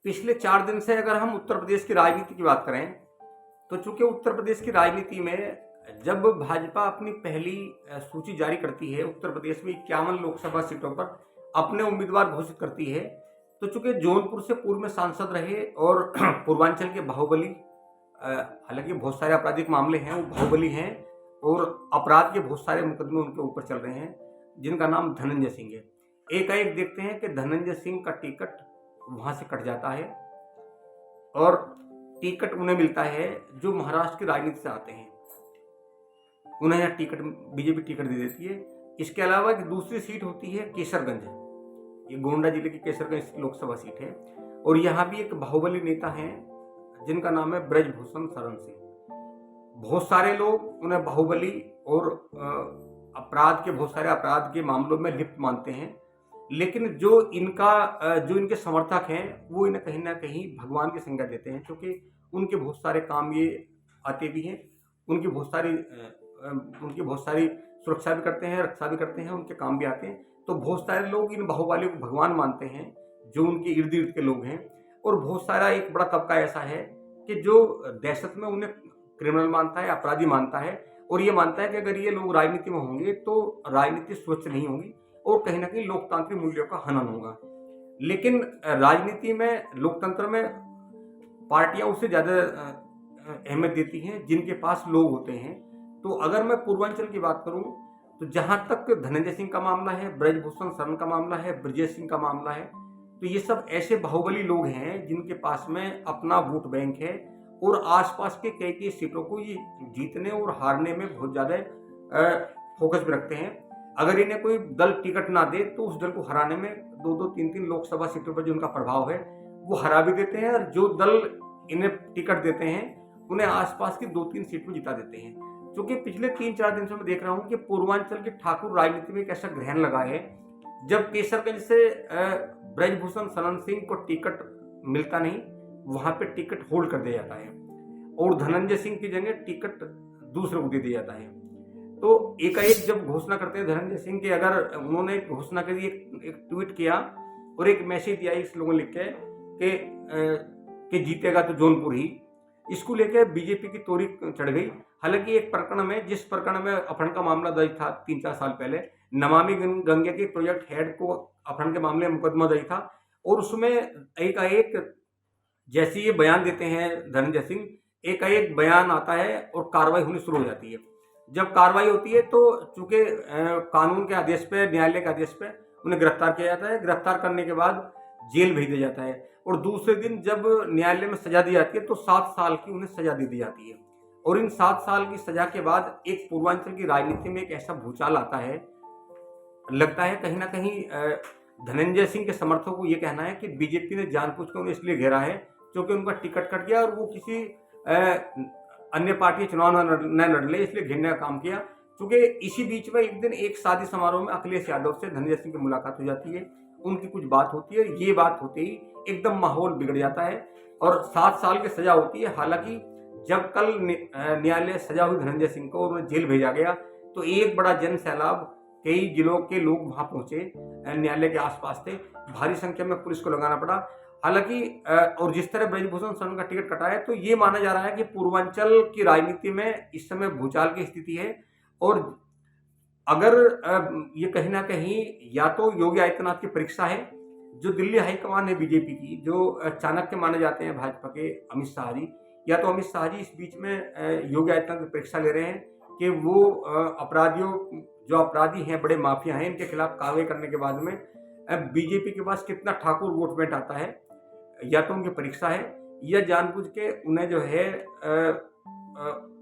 पिछले 4 दिन से अगर हम उत्तर प्रदेश की राजनीति की बात करें, तो चूंकि उत्तर प्रदेश की राजनीति में जब भाजपा अपनी पहली सूची जारी करती है, उत्तर प्रदेश में 51 लोकसभा सीटों पर अपने उम्मीदवार घोषित करती है, तो चूंकि जौनपुर से पूर्व में सांसद रहे और पूर्वांचल के बाहुबली, हालांकि बहुत सारे आपराधिक मामले हैं, वो बाहुबली हैं और अपराध के बहुत सारे मुकदमे उनके ऊपर चल रहे हैं, जिनका नाम धनंजय सिंह है। एकाएक देखते हैं कि धनंजय सिंह का टिकट वहां से कट जाता है और टिकट उन्हें मिलता है जो महाराष्ट्र की राजनीति से आते हैं, उन्हें यह टिकट बीजेपी टिकट दे देती है। इसके अलावा एक दूसरी सीट होती है केसरगंज, ये गोंडा जिले की केसरगंज लोकसभा सीट है और यहाँ भी एक बाहुबली नेता है जिनका नाम है ब्रजभूषण शरण सिंह। बहुत सारे लोग उन्हें बाहुबली और अपराध के बहुत सारे अपराध के मामलों में लिप्त मानते हैं, लेकिन जो इनके समर्थक हैं वो इन्हें कहीं ना कहीं भगवान की संज्ञा देते हैं, क्योंकि उनके बहुत सारे काम ये आते भी हैं, उनकी बहुत सारी सुरक्षा भी करते हैं, रक्षा भी करते हैं, उनके काम भी आते हैं। तो बहुत सारे लोग इन बाहुबली को भगवान मानते हैं जो उनके इर्द गिर्द के लोग हैं, और बहुत सारा एक बड़ा तबका ऐसा है कि जो दहशत में उन्हें क्रिमिनल मानता है, अपराधी मानता है, और ये मानता है कि अगर ये लोग राजनीति में होंगे तो राजनीति स्वच्छ नहीं होगी और कहीं ना कहीं लोकतांत्रिक मूल्यों का हनन होगा। लेकिन राजनीति में, लोकतंत्र में पार्टियां उससे ज्यादा अहमियत देती हैं जिनके पास लोग होते हैं। तो अगर मैं पूर्वांचल की बात करूं तो जहां तक धनंजय सिंह का मामला है, ब्रजभूषण शरण का मामला है, ब्रजेश सिंह का मामला है, तो ये सब ऐसे बाहुबली लोग हैं जिनके पास में अपना वोट बैंक है और आसपास के कई सीटों को ये जीतने और हारने में बहुत ज्यादा फोकस भी रखते हैं। अगर इन्हें कोई दल टिकट ना दे तो उस दल को हराने में 2-2, 3-3 लोकसभा सीटों पर जो उनका प्रभाव है वो हरा भी देते हैं, और जो दल इन्हें टिकट देते हैं उन्हें आसपास की 2-3 सीट में जिता देते हैं। क्योंकि पिछले 3-4 दिन से मैं देख रहा हूं कि पूर्वांचल की ठाकुर राजनीति में एक ऐसा ग्रहण लगा है, जब केसरगंज से ब्रजभूषण शरण सिंह को टिकट मिलता नहीं, वहां पे टिकट होल्ड कर दिया जाता है और धनंजय सिंह की जगह टिकट दूसरे को दे दिया जाता है। तो एकाएक जब घोषणा करते हैं धनंजय सिंह की, अगर उन्होंने घोषणा करी, एक ट्वीट किया और एक मैसेज दिया इस लोगों ने लिख के कि जीतेगा तो जौनपुर ही, इसको लेकर बीजेपी की तोड़ी चढ़ गई। हालांकि एक प्रकरण में, जिस प्रकरण में अपहरण का मामला दर्ज था 3-4 साल पहले, नमामि गंगे के प्रोजेक्ट हेड को अपहरण के मामले में मुकदमा दर्ज था, और उसमें एकाएक जैसे ये बयान देते हैं धनंजय सिंह, एकाएक बयान आता है और कार्रवाई होनी शुरू हो जाती है। जब कार्रवाई होती है तो चूंकि कानून के आदेश पे, न्यायालय के आदेश पे उन्हें गिरफ्तार किया जाता है। गिरफ्तार करने के बाद जेल भेज दिया जाता है और दूसरे दिन जब न्यायालय में सजा दी जाती है तो 7 साल की उन्हें सजा दे दी जाती है। और इन 7 साल की सजा के बाद एक पूर्वांचल की राजनीति में एक ऐसा भूचाल आता है, लगता है कहीं ना कहीं धनंजय सिंह के समर्थकों को यह कहना है कि बीजेपी ने जानबूझकर उन्हें इसलिए घेरा है क्योंकि उनका टिकट कट गया और वो किसी अन्य पार्टी चुनाव न लड़ ले, इसलिए घेरने का काम किया। क्योंकि इसी बीच में एक दिन एक शादी समारोह में अखिलेश यादव से धनंजय सिंह की मुलाकात हो जाती है, उनकी कुछ बात होती है, ये बात होते ही एकदम माहौल बिगड़ जाता है और 7 साल की सजा होती है। हालांकि जब कल न्यायालय सजा हुई धनंजय सिंह को और उन्हें जेल भेजा गया तो एक बड़ा जन सैलाब, कई जिलों के लोग वहां पहुंचे, न्यायालय के आसपास थे, भारी संख्या में पुलिस को लगाना पड़ा। हालांकि और जिस तरह ब्रजभूषण शरण का टिकट कटा है तो ये माना जा रहा है कि पूर्वांचल की राजनीति में इस समय भूचाल की स्थिति है। और अगर ये कहीं ना कहीं या तो योगी आदित्यनाथ की परीक्षा है, जो दिल्ली हाईकमान है बीजेपी की, जो चाणक्य माने जाते हैं भाजपा के अमित शाह जी, या तो अमित शाह जी इस बीच में योगी आदित्यनाथ की परीक्षा ले रहे हैं कि वो अपराधियों, जो अपराधी हैं, बड़े माफिया हैं, इनके खिलाफ कार्रवाई करने के बाद में बीजेपी के पास कितना ठाकुर वोट बैंक आता है, या तो उनकी परीक्षा है या जानबूझ के उन्हें जो है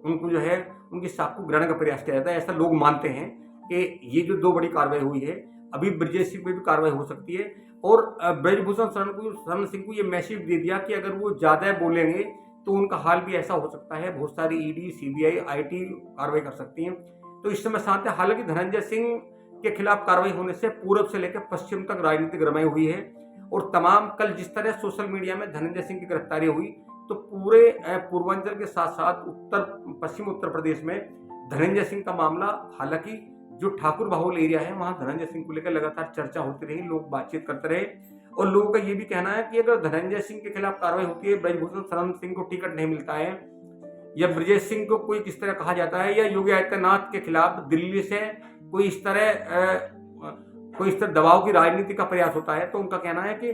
उनको जो है उनकी साख को ग्रहण का प्रयास किया जाता है। ऐसा लोग मानते हैं कि ये जो 2 बड़ी कार्रवाई हुई है, अभी ब्रजेश सिंह पे भी कार्रवाई हो सकती है। और ब्रजभूषण शरण सिंह को ये मैसेज दे दिया कि अगर वो ज्यादा बोलेंगे तो उनका हाल भी ऐसा हो सकता है, बहुत सारी ईडी, सीबीआई, आईटी कार्रवाई कर सकती हैं। तो इस समय साथ है। हालांकि धनंजय सिंह के खिलाफ कार्रवाई होने से पूर्व से लेकर पश्चिम तक राजनीतिक गरमाई हुई है और तमाम, कल जिस तरह सोशल मीडिया में धनंजय सिंह की गिरफ्तारी हुई तो पूरे पूर्वांचल के साथ साथ पश्चिम उत्तर प्रदेश में धनंजय सिंह का मामला, हालांकि जो ठाकुर बाहुल एरिया है वहां धनंजय सिंह को लेकर लगातार चर्चा होती रही, लोग बातचीत करते रहे और लोगों का ये भी कहना है कि अगर धनंजय सिंह के खिलाफ कार्रवाई होती है, ब्रजभूषण शरण सिंह को टिकट नहीं मिलता है, या ब्रजेश सिंह को कोई किस तरह कहा जाता है, या योगी आदित्यनाथ के खिलाफ दिल्ली से कोई इस तरह दबाव की राजनीति का प्रयास होता है, तो उनका कहना है कि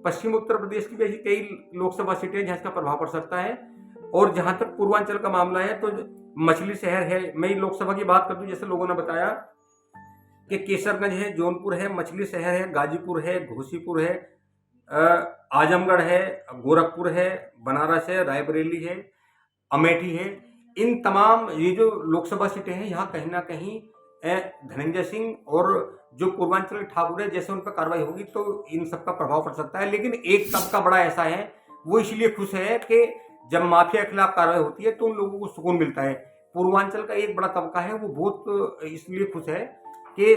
पश्चिम उत्तर प्रदेश की भी ऐसी कई लोकसभा सीटें जहां इसका प्रभाव पड़ सकता है। और जहां तक पूर्वांचल का मामला है तो मछली शहर है, मैं लोकसभा की बात कर दूं, जैसे लोगों ने बताया कि केसरगंज है, जौनपुर है, मछली शहर है, गाजीपुर है, घोसीपुर है, आजमगढ़ है, गोरखपुर है, बनारस है, रायबरेली है, अमेठी है। इन तमाम ये जो लोकसभा सीटें हैं, यहाँ कहीं ना कहीं धनंजय सिंह और जो पूर्वांचल ठाकुर है, जैसे उन पर कार्रवाई होगी तो इन सबका प्रभाव पड़ सकता है। लेकिन एक तबका बड़ा ऐसा है, वो इसलिए खुश है कि जब माफिया के खिलाफ कार्रवाई होती है तो उन लोगों को सुकून मिलता है। पूर्वांचल का एक बड़ा तबका है, वो बहुत इसलिए खुश है कि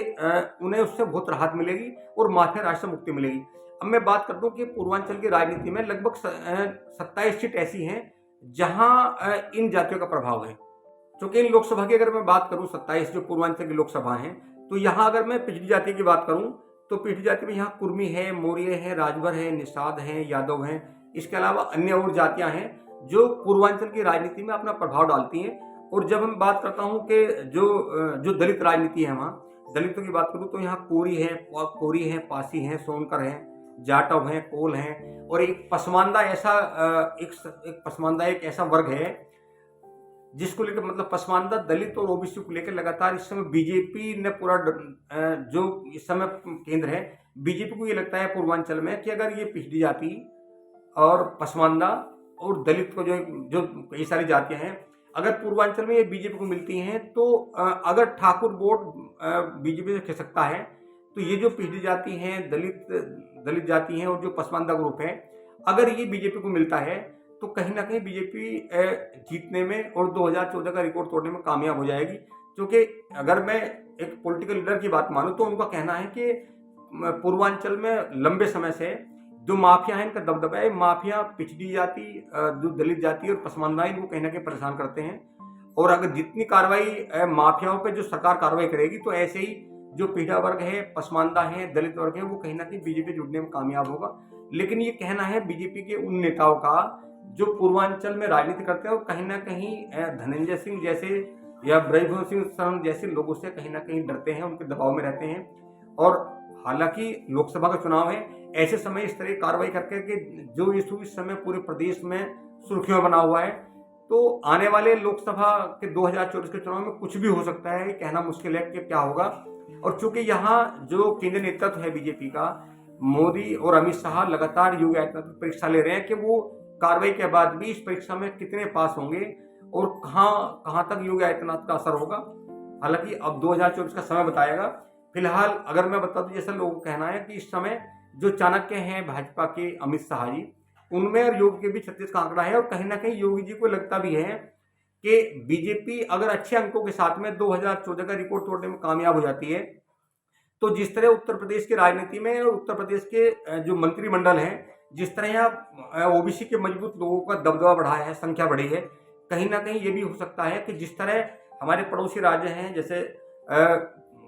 उन्हें उससे बहुत राहत मिलेगी और माफिया राज से मुक्ति मिलेगी। अब मैं बात कर दूं कि पूर्वांचल की राजनीति में लगभग 27 सीट ऐसी हैं जहां इन जातियों का प्रभाव है। क्योंकि इन लोकसभा की अगर मैं बात करूं 27 जो पूर्वांचल की लोकसभा हैं, तो यहाँ अगर मैं पिछड़ी जाति की बात करूं तो पिछड़ी जाति में यहाँ कुर्मी है, मौर्य है, राजभर है, निषाद है, यादव हैं। इसके अलावा अन्य और जातियां हैं जो पूर्वांचल की राजनीति में अपना प्रभाव डालती हैं। और जब हम बात करता हूँ कि जो दलित राजनीति है, वहाँ दलितों की बात करूँ तो यहाँ कोरी है, पासी है, सोनकर है, जाटव है, कोल है। और एक पसमानदा एक ऐसा वर्ग है जिसको लेकर मतलब पसमानदा दलित और ओबीसी को लेकर लगातार इस समय बीजेपी ने पूरा जो इस समय केंद्र है, बीजेपी को ये लगता है पूर्वांचल में कि अगर ये पिछड़ी जाति और पसमानदा और दलित को जो कई सारी जातियां हैं, अगर पूर्वांचल में ये बीजेपी को मिलती हैं तो अगर ठाकुर वोट बीजेपी से खिसकता है तो ये जो पिछड़ी जाति हैं, दलित जाति हैं और जो पसमानदा ग्रुप है, अगर ये बीजेपी को मिलता है तो कहीं ना कहीं बीजेपी जीतने में और 2014 का रिकॉर्ड तोड़ने में कामयाब हो जाएगी। क्योंकि अगर मैं एक पॉलिटिकल लीडर की बात मानूं तो उनका कहना है कि पूर्वांचल में लंबे समय से जो माफिया है, इनका दबदबा है। माफिया पिछड़ी जाति, जो दलित जाति और पसमानदा इनको कहीं ना कहीं परेशान करते हैं। और अगर जितनी कार्रवाई माफियाओं पे जो सरकार कार्रवाई करेगी तो ऐसे ही जो पिछड़ा वर्ग है, पसमानदा है, दलित वर्ग है, वो कहीं ना कहीं बीजेपी जुड़ने में कामयाब होगा। लेकिन ये कहना है बीजेपी के उन नेताओं का जो पूर्वांचल में राजनीति करते हैं और कहीं ना कहीं धनंजय सिंह जैसे या ब्रजभूषण सिंह शरण जैसे लोगों से कहीं ना कहीं डरते हैं, उनके दबाव में रहते हैं। और हालांकि लोकसभा का चुनाव है, ऐसे समय इस तरह की कार्रवाई करके कि जो इशू इस समय पूरे प्रदेश में सुर्खियों बना हुआ है, तो आने वाले लोकसभा के 2024 के चुनाव में कुछ भी हो सकता है, कहना मुश्किल है कि क्या होगा। और चूंकि यहाँ जो केंद्रीय नेतृत्व है बीजेपी का, मोदी और अमित शाह लगातार योगी आदित्यनाथ की परीक्षा ले रहे हैं कि वो कार्रवाई के बाद भी इस परीक्षा में कितने पास होंगे और कहां तक योगी आदित्यनाथ का असर होगा। हालांकि अब 2024 का समय बताएगा। फिलहाल अगर मैं बता दूं, जैसा लोगों का कहना है कि इस समय जो चाणक्य हैं भाजपा के अमित शाह जी, उनमें और योगी के बीच 36 का आंकड़ा है। और कहीं ना कहीं योगी जी को लगता भी है कि बीजेपी अगर अच्छे अंकों के साथ में 2014 का रिकॉर्ड तोड़ने में कामयाब हो जाती है तो जिस तरह उत्तर प्रदेश की राजनीति में और उत्तर प्रदेश के जो मंत्रिमंडल है, जिस तरह यहाँ ओबीसी के मजबूत लोगों का दबदबा बढ़ा है, संख्या बढ़ी है, कहीं ना कहीं ये भी हो सकता है कि जिस तरह हमारे पड़ोसी राज्य हैं, जैसे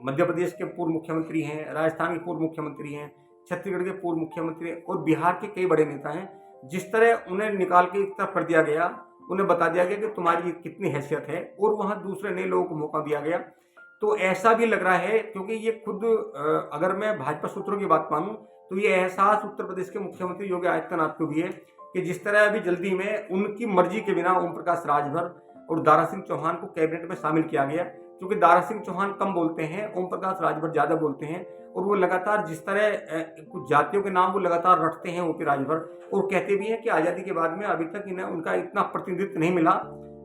मध्य प्रदेश के पूर्व मुख्यमंत्री हैं, राजस्थान के पूर्व मुख्यमंत्री हैं, छत्तीसगढ़ के पूर्व मुख्यमंत्री और बिहार के कई बड़े नेता हैं, जिस तरह उन्हें निकाल के एक तरफ कर दिया गया, उन्हें बता दिया गया कि तुम्हारी कितनी हैसियत है, और वहाँ दूसरे नए लोगों को मौका दिया गया। तो ऐसा भी लग रहा है, क्योंकि ये खुद अगर मैं भाजपा सूत्रों की बात मानूं तो ये एहसास उत्तर प्रदेश के मुख्यमंत्री योगी आदित्यनाथ को भी है कि जिस तरह अभी जल्दी में उनकी मर्जी के बिना ओम प्रकाश राजभर और दारा सिंह चौहान को कैबिनेट में शामिल किया गया। क्योंकि दारा सिंह चौहान कम बोलते हैं, ओम प्रकाश राजभर ज्यादा बोलते हैं, और वो लगातार जिस तरह कुछ जातियों के नाम वो लगातार रटते हैं ओपी राजभर, और कहते भी हैं कि आज़ादी के बाद में अभी तक इन्हें उनका इतना प्रतिनिधित्व नहीं मिला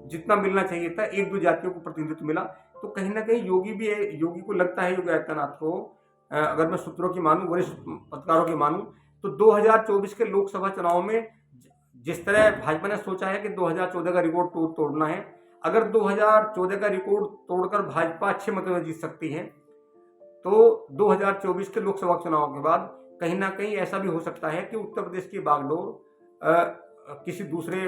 जितना मिलना चाहिए था, 1-2 जातियों को प्रतिनिधित्व मिला। तो कहीं ना कहीं योगी को लगता है, योगी आदित्यनाथ को, अगर मैं सूत्रों की मानूं, वरिष्ठ पत्रकारों की मानूं, तो 2024 के लोकसभा चुनाव में जिस तरह भाजपा ने सोचा है कि 2014 का रिकॉर्ड तोड़ना है, अगर 2014 का रिकॉर्ड तोड़कर भाजपा अच्छे मतों में जीत सकती है तो 2024 के लोकसभा चुनाव के बाद कहीं ना कहीं ऐसा भी हो सकता है कि उत्तर प्रदेश की बागडोर किसी दूसरे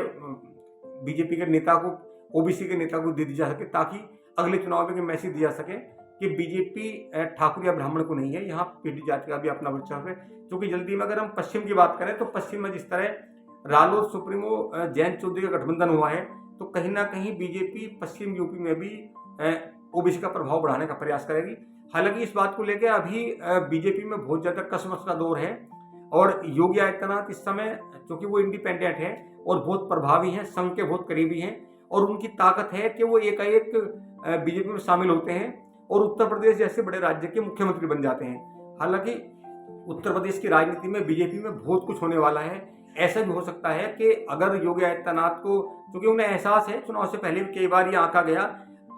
बीजेपी के नेता को, ओबीसी के नेता को दे दी जा सके, ताकि अगले चुनाव में मैसेज दिया सके कि बीजेपी ठाकुर या ब्राह्मण को नहीं है, यहाँ पीड़ित जाति का भी अपना वर्चस्व है। क्योंकि जल्दी में अगर हम पश्चिम की बात करें तो पश्चिम में जिस तरह रालोद सुप्रीमो जयंत चौधरी का गठबंधन हुआ है, तो कहीं ना कहीं बीजेपी पश्चिम यूपी में भी ओबीसी का प्रभाव बढ़ाने का प्रयास करेगी। हालांकि इस बात को लेकर अभी बीजेपी में बहुत ज्यादा कसमस का दौर है और योगी आदित्यनाथ इस समय, क्योंकि वो इंडिपेंडेंट है और बहुत प्रभावी हैं, संघ के बहुत करीबी हैं और उनकी ताकत है कि वो एकाएक बीजेपी में शामिल होते हैं और उत्तर प्रदेश जैसे बड़े राज्य के मुख्यमंत्री बन जाते हैं। हालांकि उत्तर प्रदेश की राजनीति में बीजेपी में बहुत कुछ होने वाला है। ऐसा भी हो सकता है कि अगर योगी आदित्यनाथ को, क्योंकि उन्हें एहसास है, चुनाव से पहले भी कई बार ये आंका गया,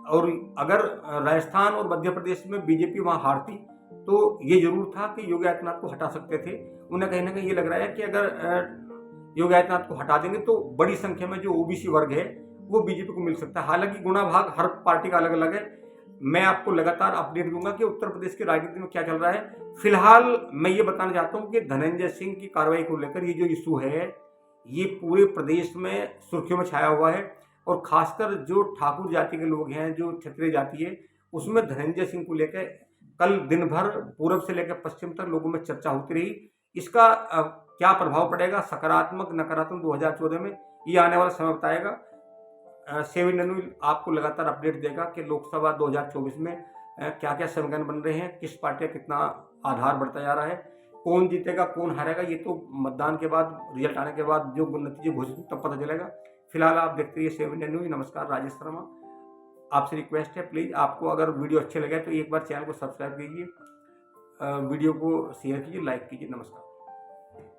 और अगर राजस्थान और मध्य प्रदेश में बीजेपी वहां हारती तो ये जरूर था कि योगी आदित्यनाथ को हटा सकते थे। उन्हें कहीं ना कहीं ये लग रहा है कि अगर योगी आदित्यनाथ को हटा देंगे तो बड़ी संख्या में जो ओबीसी वर्ग है वो बीजेपी को मिल सकता है। हालांकि गुणा भाग हर पार्टी का अलग अलग है। मैं आपको लगातार अपडेट दूंगा कि उत्तर प्रदेश की राजनीति में क्या चल रहा है। फिलहाल मैं ये बताना चाहता हूँ कि धनंजय सिंह की कार्रवाई को लेकर ये जो इशू है ये पूरे प्रदेश में सुर्खियों में छाया हुआ है और खासकर जो ठाकुर जाति के लोग हैं, जो क्षत्रिय जाति है, उसमें धनंजय सिंह को लेकर कल दिन भर पूर्व से लेकर पश्चिम तक लोगों में चर्चा होती रही। इसका क्या प्रभाव पड़ेगा, सकारात्मक नकारात्मक 2014 में, ये आने वाला समय बताएगा। 7 न्यूज आपको लगातार अपडेट देगा कि लोकसभा 2024 में क्या क्या समीकरण बन रहे हैं, किस पार्टी का कितना आधार बढ़ता जा रहा है, कौन जीतेगा कौन हारेगा, ये तो मतदान के बाद, रिजल्ट आने के बाद जो नतीजे घोषित तब पता चलेगा। फिलहाल आप देखते रहिए 7 न्यूज। नमस्कार, राजेश शर्मा। आपसे रिक्वेस्ट है, प्लीज़ आपको अगर वीडियो अच्छे लगे तो एक बार चैनल को सब्सक्राइब कीजिए, वीडियो को शेयर कीजिए, लाइक कीजिए। नमस्कार।